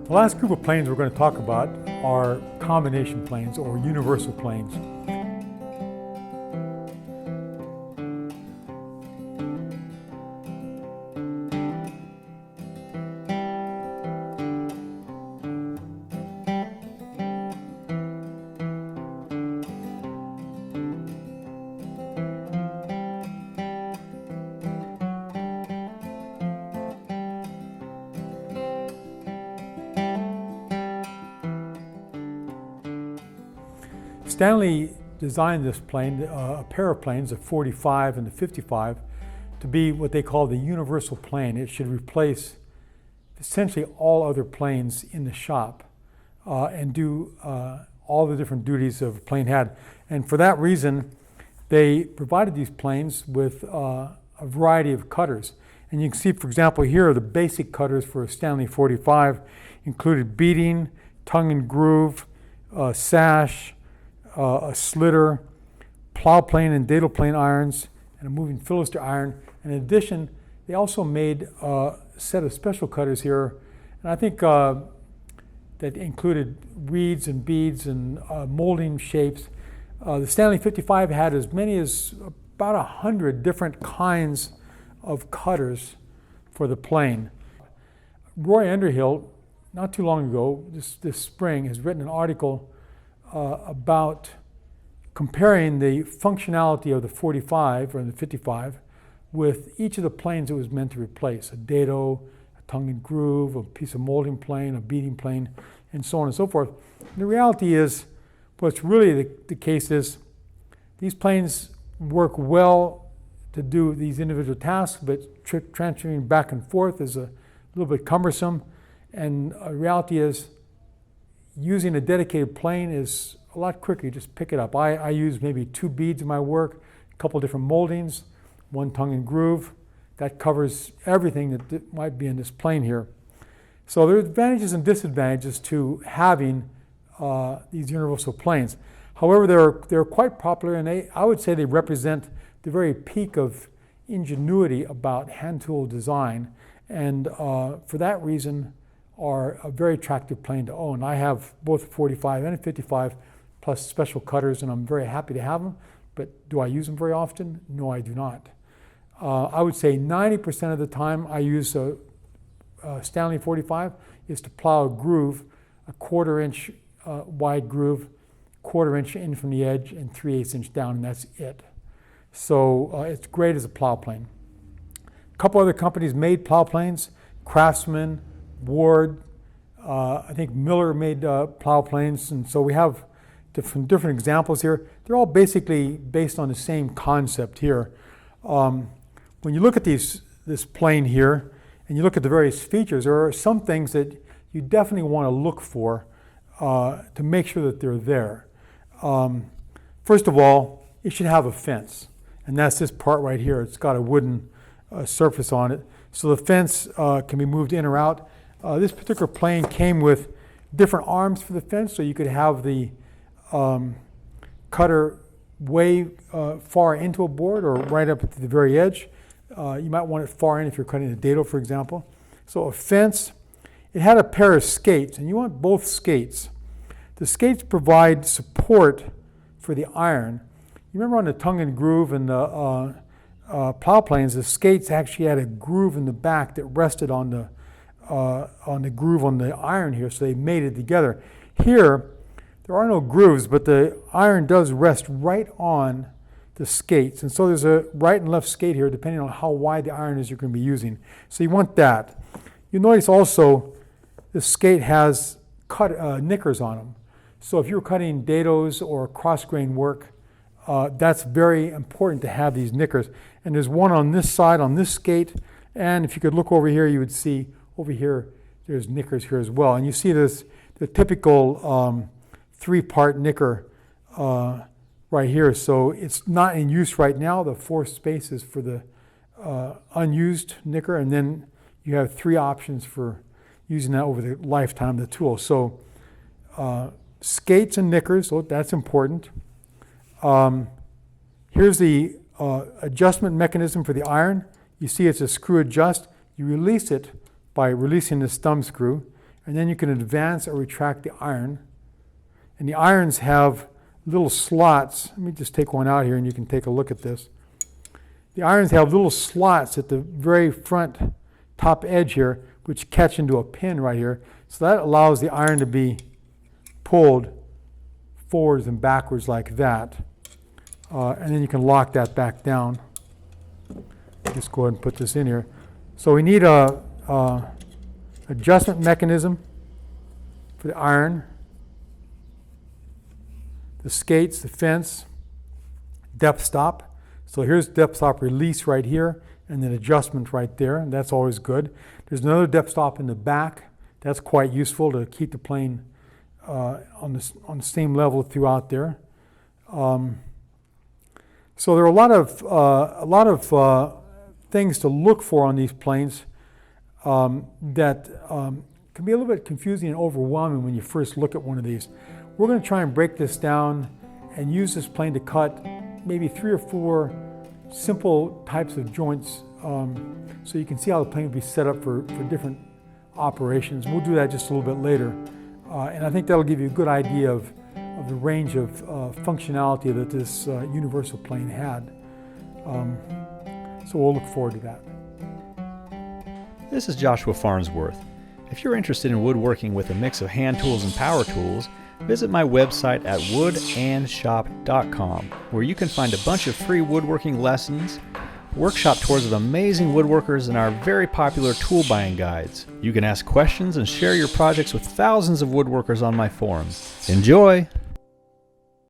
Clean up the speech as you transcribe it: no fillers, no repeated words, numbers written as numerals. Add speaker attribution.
Speaker 1: The last group of planes we're going to talk about are combination planes or universal planes. Stanley designed this plane, a pair of planes, the 45 and the 55, to be what they call the universal plane. It should replace essentially all other planes in the shop and do all the different duties of a plane had. And for that reason, they provided these planes with a variety of cutters. And you can see, for example, here the basic cutters for a Stanley 45 included beading, tongue and groove, sash, a slitter, plow plane and dado plane irons, and a moving philister iron. And in addition, they also made a set of special cutters here, and I think that included reeds and beads and molding shapes. The Stanley 55 had as many as about 100 different kinds of cutters for the plane. Roy Underhill, not too long ago, this spring, has written an article about comparing the functionality of the 45 or the 55 with each of the planes it was meant to replace: a dado, a tongue and groove, a piece of molding plane, a beading plane, and so on and so forth. And the reality is, what's really the case is, these planes work well to do these individual tasks, but transferring back and forth is a little bit cumbersome. And the reality is, using a dedicated plane is a lot quicker. You just pick it up. I use maybe 2 beads in my work, a couple different moldings, 1 tongue and groove. That covers everything that might be in this plane here. So there are advantages and disadvantages to having these universal planes. However, they're quite popular, and I would say they represent the very peak of ingenuity about hand tool design, and for that reason are a very attractive plane to own. I have both a 45 and a 55 plus special cutters, and I'm very happy to have them, but do I use them very often? No, I do not. I would say 90% of the time I use a Stanley 45 is to plow a groove, a 1/4 inch wide groove, 1/4 inch in from the edge, and 3/8 inch down, and that's it. So it's great as a plow plane. A couple other companies made plow planes: Craftsman, Ward, I think Miller made plow planes, and so we have different examples here. They're all basically based on the same concept here. When you look at this plane here, and you look at the various features, there are some things that you definitely want to look for to make sure that they're there. First of all, it should have a fence, and that's this part right here. It's got a wooden surface on it, so the fence can be moved in or out. This particular plane came with different arms for the fence, so you could have the cutter way far into a board or right up to the very edge. You might want it far in if you're cutting a dado, for example. So a fence. It had a pair of skates, and you want both skates. The skates provide support for the iron. You remember on the tongue and groove and the plow planes, the skates actually had a groove in the back that rested on the groove on the iron here, so they made it together. Here, there are no grooves, but the iron does rest right on the skates, and so there's a right and left skate here depending on how wide the iron is you're going to be using. So you want that. You notice also the skate has knickers on them. So if you're cutting dados or cross-grain work, that's very important to have these knickers. And there's one on this side on this skate, and if you could look over here, you would see over here there's knickers here as well. And you see the typical 3-part knicker right here. So it's not in use right now. The 4 spaces for the unused knicker, and then you have 3 options for using that over the lifetime of the tool. So skates and knickers, so that's important. Here's the adjustment mechanism for the iron. You see it's a screw adjust. You release it by releasing this thumb screw, and then you can advance or retract the iron. And the irons have little slots. Let me just take one out here and you can take a look at this. The irons have little slots at the very front top edge here, which catch into a pin right here. So that allows the iron to be pulled forwards and backwards like that. And then you can lock that back down. Just go ahead and put this in here. So we need a adjustment mechanism for the iron, the skates, the fence, depth stop. So here's depth stop release right here, and then adjustment right there, and that's always good. There's another depth stop in the back. That's quite useful to keep the plane on the same level throughout there. So there are a lot of things to look for on these planes that can be a little bit confusing and overwhelming when you first look at one of these. We're going to try and break this down and use this plane to cut maybe 3 or 4 simple types of joints so you can see how the plane would be set up for different operations. We'll do that just a little bit later. And I think that'll give you a good idea of the range of functionality that this universal plane had. So we'll look forward to that.
Speaker 2: This is Joshua Farnsworth. If you're interested in woodworking with a mix of hand tools and power tools, visit my website at woodandshop.com, where you can find a bunch of free woodworking lessons, workshop tours of amazing woodworkers, and our very popular tool buying guides. You can ask questions and share your projects with thousands of woodworkers on my forums. Enjoy!